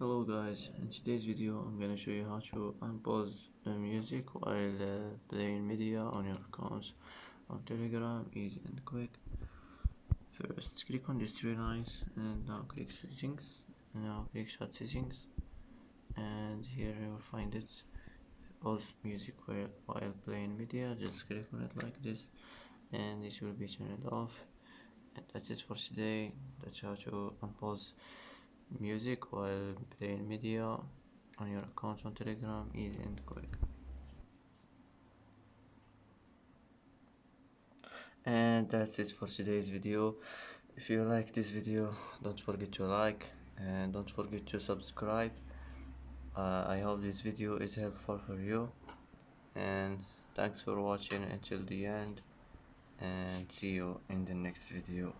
Hello guys, in today's video I'm gonna show you how to unpause music while playing media on your accounts on Telegram, easy and quick. First click on these three lines and now click settings, and now click shut settings, and here you will find it, pause music while playing media. Just click on it like this and it will be turned off. And that's it for today. That's how to unpause music while playing media on your account on Telegram, easy and quick. And that's it for today's video. If you like this video, don't forget to like and don't forget to subscribe. I hope this video is helpful for you, and thanks for watching until the end, and see you in the next video.